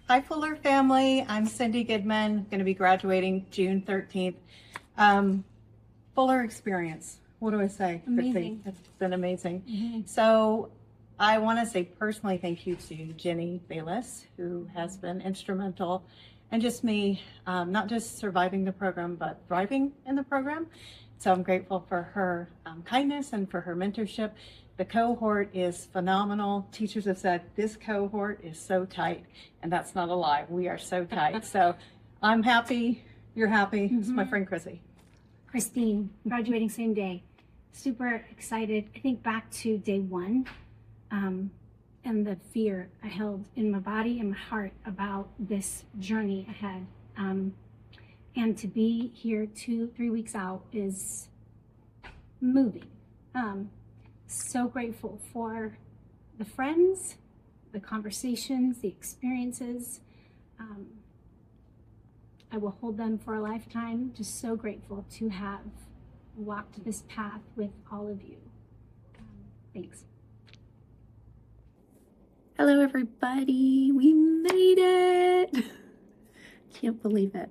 Hi, Fuller family. I'm Cindy Goodman, going to be graduating June 13th. Um, Fuller experience. What do I say? Amazing. It's been amazing. Mm-hmm. So I want to say personally thank you to Jenny Bayless, who has been instrumental and just me, not just surviving the program, but thriving in the program. So I'm grateful for her kindness and for her mentorship. The cohort is phenomenal. Teachers have said this cohort is so tight, and that's not a lie. We are so tight. So I'm happy. You're happy. It's my friend Chrissy. Christine, graduating same day. Super excited. I think back to day one and the fear I held in my body and my heart about this journey ahead. And to be here 2-3 weeks out is moving. So grateful for the friends, the conversations, the experiences. I will hold them for a lifetime. Just so grateful to have walked this path with all of you. Thanks. Hello, everybody. We made it. Can't believe it.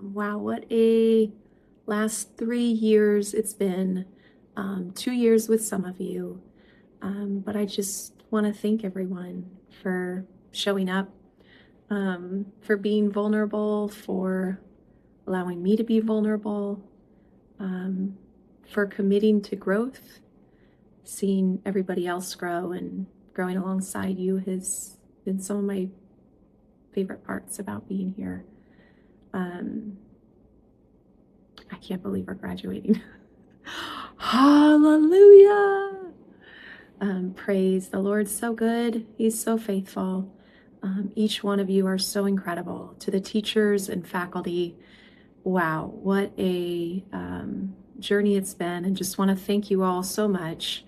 Wow, what a last 3 years it's been. 2 years with some of you. But I just want to thank everyone for showing up, for being vulnerable, for allowing me to be vulnerable, for committing to growth. Seeing everybody else grow and growing alongside you has been some of my favorite parts about being here. I can't believe we're graduating. Hallelujah! Praise the Lord, so good. He's so faithful. Each one of you are so incredible. To the teachers and faculty, wow, what a journey it's been, and just want to thank you all so much.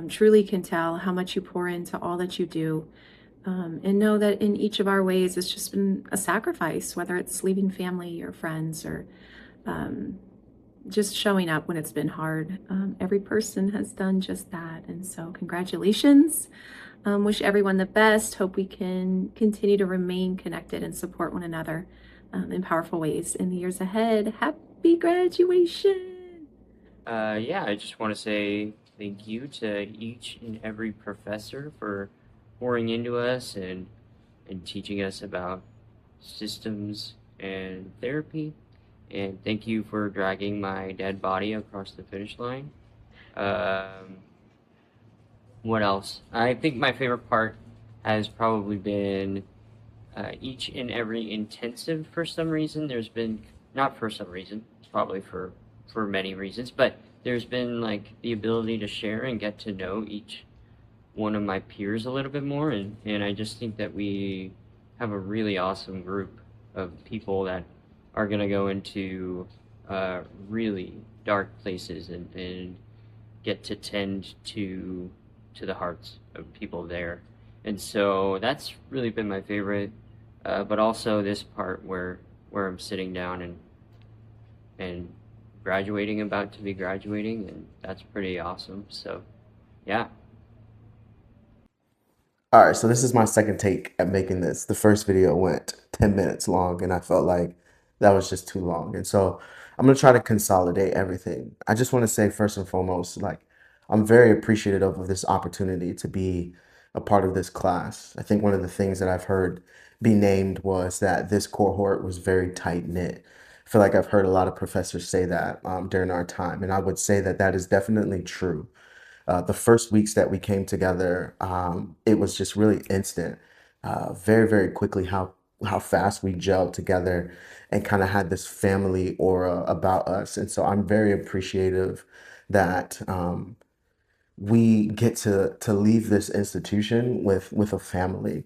Truly can tell how much you pour into all that you do, and know that in each of our ways it's just been a sacrifice, whether it's leaving family or friends or just showing up when it's been hard. Every person has done just that, and so congratulations. Wish everyone the best. Hope we can continue to remain connected and support one another in powerful ways in the years ahead. Happy graduation! Yeah, I just want to say thank you to each and every professor for pouring into us and teaching us about systems and therapy. And thank you for dragging my dead body across the finish line. What else? I think my favorite part has probably been each and every intensive for some reason. There's been, not for some reason, it's probably for many reasons, but there's been like the ability to share and get to know each one of my peers a little bit more. And I just think that we have a really awesome group of people that are going to go into really dark places and get to tend to the hearts of people there. And so that's really been my favorite, but also this part where I'm sitting down and graduating, about to be graduating, and that's pretty awesome. So yeah. All right, so this is my second take at making this. The first video went 10 minutes long, and I felt like that was just too long. And so I'm gonna try to consolidate everything. I just want to say first and foremost, like, I'm very appreciative of this opportunity to be a part of this class. I think one of the things that I've heard be named was that this cohort was very tight knit. I feel like I've heard a lot of professors say that during our time, and I would say that that is definitely true. The first weeks that we came together, it was just really instant. Very, very quickly how fast we gelled together and kind of had this family aura about us. And so I'm very appreciative that we get to leave this institution with a family.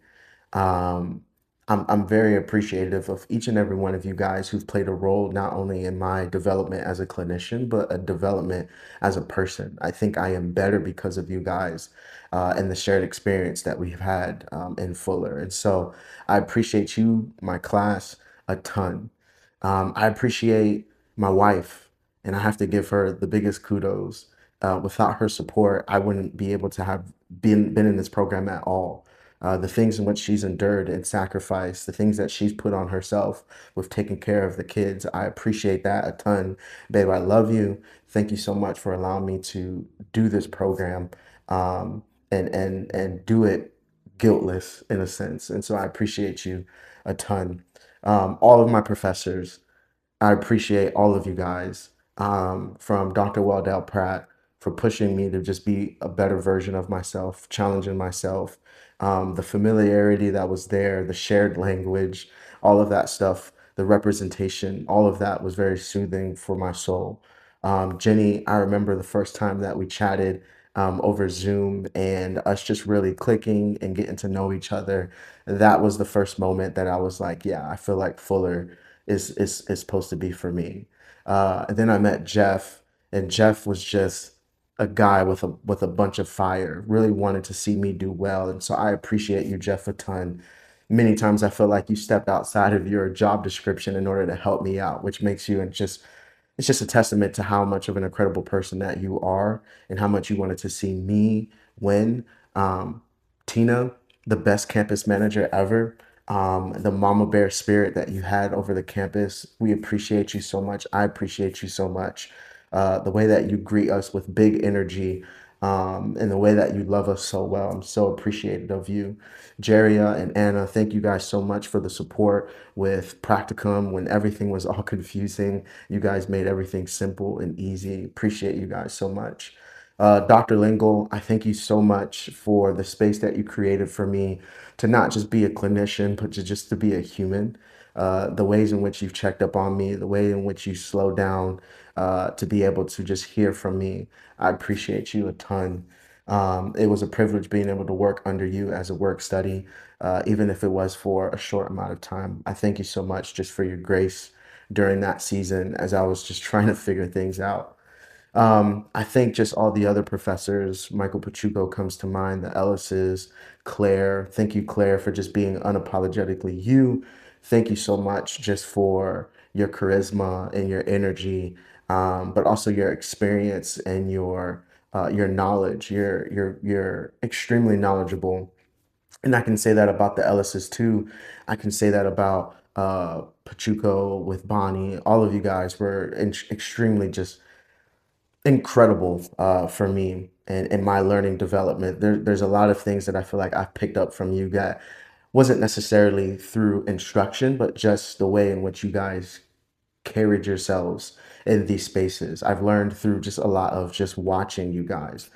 Um, I'm very appreciative of each and every one of you guys who've played a role not only in my development as a clinician, but a development as a person. I think I am better because of you guys and the shared experience that we've had in Fuller. And so I appreciate you, my class, a ton. I appreciate my wife, and I have to give her the biggest kudos. Without her support, I wouldn't be able to have been in this program at all. the things in which she's endured and sacrificed, the things that she's put on herself with taking care of the kids. I appreciate that a ton. Babe, I love you. Thank you so much for allowing me to do this program, and do it guiltless in a sense. And so I appreciate you a ton. All of my professors, I appreciate all of you guys, from Dr. Weldell Pratt for pushing me to just be a better version of myself, challenging myself, the familiarity that was there, the shared language, all of that stuff, the representation, all of that was very soothing for my soul. Jenny, I remember the first time that we chatted over Zoom and us just really clicking and getting to know each other. That was the first moment that I was like, yeah, I feel like Fuller is supposed to be for me. And then I met Jeff, and Jeff was just a guy with a bunch of fire, really wanted to see me do well. And so I appreciate you, Jeff, a ton. Many times I feel like you stepped outside of your job description in order to help me out, which makes you and just it's just a testament to how much of an incredible person that you are and how much you wanted to see me win. Tina, the best campus manager ever, the mama bear spirit that you had over the campus. We appreciate you so much. I appreciate you so much. The way that you greet us with big energy, and the way that you love us so well. I'm so appreciative of you. Jeria and Anna, thank you guys so much for the support with practicum when everything was all confusing. You guys made everything simple and easy. Appreciate you guys so much. Dr. Lingle, I thank you so much for the space that you created for me to not just be a clinician, but just to be a human. The ways in which you've checked up on me, the way in which you slow down to be able to just hear from me. I appreciate you a ton. It was a privilege being able to work under you as a work study, even if it was for a short amount of time. I thank you so much just for your grace during that season as I was just trying to figure things out. I think just all the other professors, Michael Pachuco comes to mind, the Ellises, Claire. Thank you, Claire, for just being unapologetically you. Thank you so much just for your charisma and your energy, but also your experience and your knowledge. You're extremely knowledgeable, and I can say that about the Ellises too. I can say that about Pachuco with Bonnie. All of you guys were extremely just incredible for me and in my learning development. There's a lot of things that I feel like I've picked up from you that wasn't necessarily through instruction, but just the way in which you guys carried yourselves in these spaces. I've learned through just a lot of just watching you guys.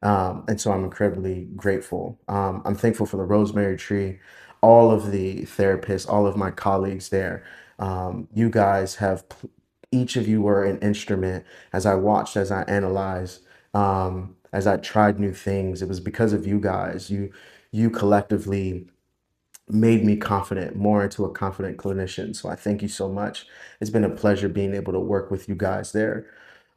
And so I'm incredibly grateful. I'm thankful for the Rosemary Tree, all of the therapists, all of my colleagues there. You guys have, each of you were an instrument as I watched, as I analyzed, as I tried new things. It was because of you guys. You collectively made me confident, more into a confident clinician. So I thank you so much. It's been a pleasure being able to work with you guys there.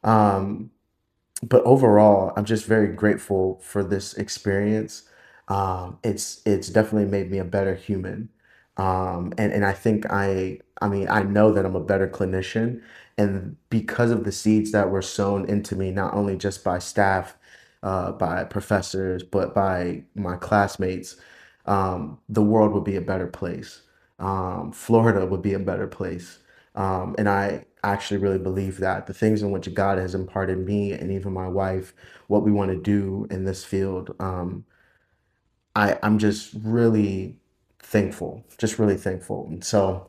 But overall, I'm just very grateful for this experience. It's definitely made me a better human. And I think I mean, I know that I'm a better clinician, and because of the seeds that were sown into me, not only just by staff, by professors, but by my classmates, the world would be a better place. Florida would be a better place. And I actually really believe that the things in which God has imparted me and even my wife, what we want to do in this field, I'm just really thankful, just really thankful. And so,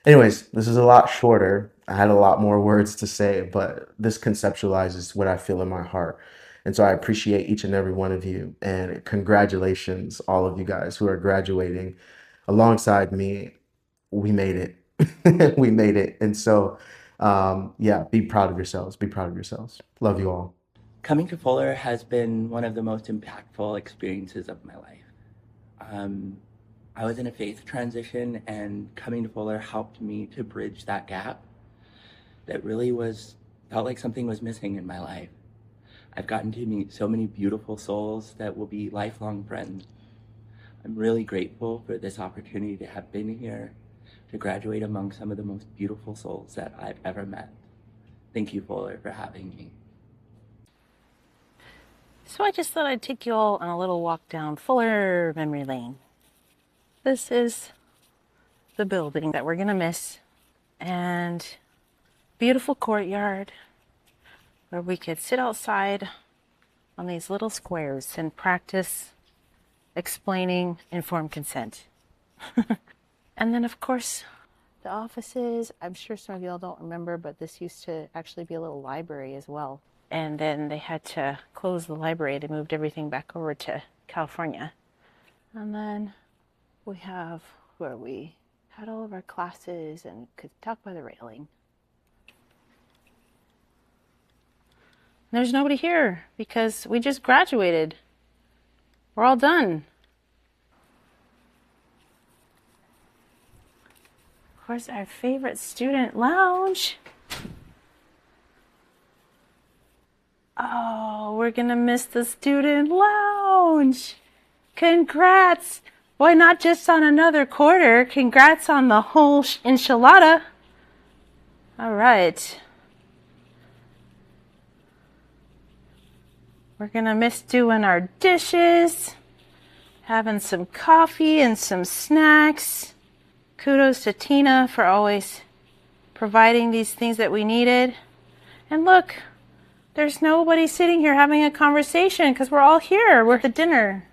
anyways, this is a lot shorter. I had a lot more words to say, but this conceptualizes what I feel in my heart. And so I appreciate each and every one of you. And congratulations, all of you guys who are graduating alongside me. We made it. We made it. And so, yeah, be proud of yourselves. Be proud of yourselves. Love you all. Coming to Fuller has been one of the most impactful experiences of my life. I was in a faith transition, and coming to Fuller helped me to bridge that gap that really felt like something was missing in my life. I've gotten to meet so many beautiful souls that will be lifelong friends. I'm really grateful for this opportunity to have been here, to graduate among some of the most beautiful souls that I've ever met. Thank you, Fuller, for having me. So I just thought I'd take you all on a little walk down Fuller memory lane. This is the building that we're gonna miss, and beautiful courtyard where we could sit outside on these little squares and practice explaining informed consent. And then, of course, the offices. I'm sure some of y'all don't remember, but this used to actually be a little library as well. And then they had to close the library. They moved everything back over to California. And then we have where we had all of our classes and could talk by the railing. There's nobody here because we just graduated. We're all done. Of course, our favorite student lounge. Oh, we're gonna miss the student lounge. Congrats. Why not just on another quarter? Congrats on the whole enchilada. All right. We're gonna miss doing our dishes, having some coffee and some snacks. Kudos to Tina for always providing these things that we needed. And look, there's nobody sitting here having a conversation because we're all here. We're at the dinner.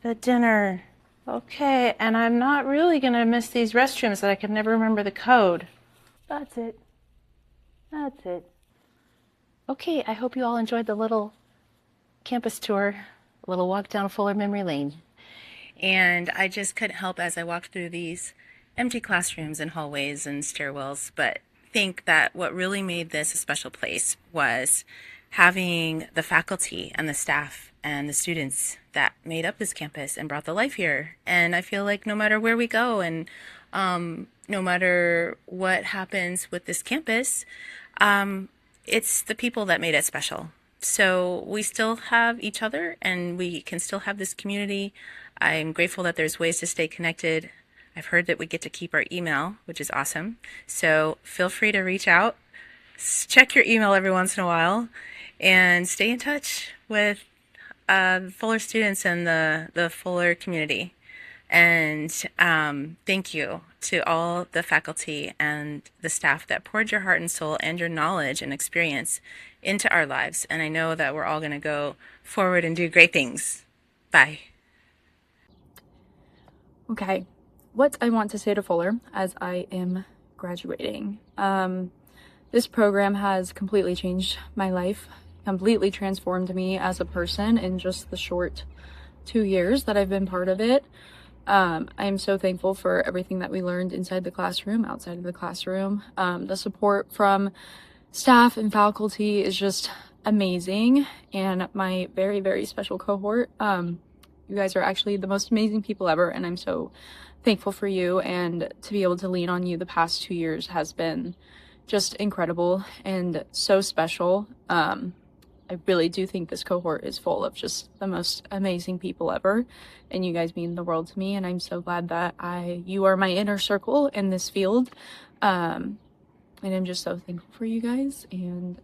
The dinner. Okay, and I'm not really gonna miss these restrooms that I can never remember the code. That's it. That's it. Okay, I hope you all enjoyed the little campus tour, a little walk down Fuller Memory Lane. And I just couldn't help as I walked through these empty classrooms and hallways and stairwells, but think that what really made this a special place was having the faculty and the staff and the students that made up this campus and brought the life here. And I feel like no matter where we go and no matter what happens with this campus, it's the people that made it special. So we still have each other and we can still have this community. I'm grateful that there's ways to stay connected. I've heard that we get to keep our email, which is awesome. So feel free to reach out, check your email every once in a while, and stay in touch with Fuller students and the Fuller community. And thank you to all the faculty and the staff that poured your heart and soul and your knowledge and experience into our lives. And I know that we're all going to go forward and do great things. Bye. Okay, what I want to say to Fuller as I am graduating. This program has completely changed my life, completely transformed me as a person in just the short 2 years that I've been part of it. I am so thankful for everything that we learned inside the classroom, outside of the classroom. The support from staff and faculty is just amazing. And my very, very special cohort, you guys are actually the most amazing people ever. And I'm so thankful for you. And to be able to lean on you the past 2 years has been just incredible and so special. I really do think this cohort is full of just the most amazing people ever, and you guys mean the world to me, and I'm so glad that you are my inner circle in this field. And I'm just so thankful for you guys and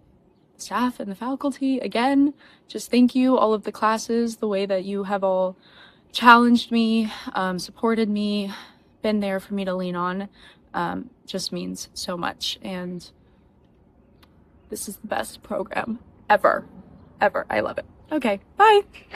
staff and the faculty. Again, just thank you, all of the classes, the way that you have all challenged me, supported me, been there for me to lean on, just means so much. And this is the best program ever. I love it. Okay, bye.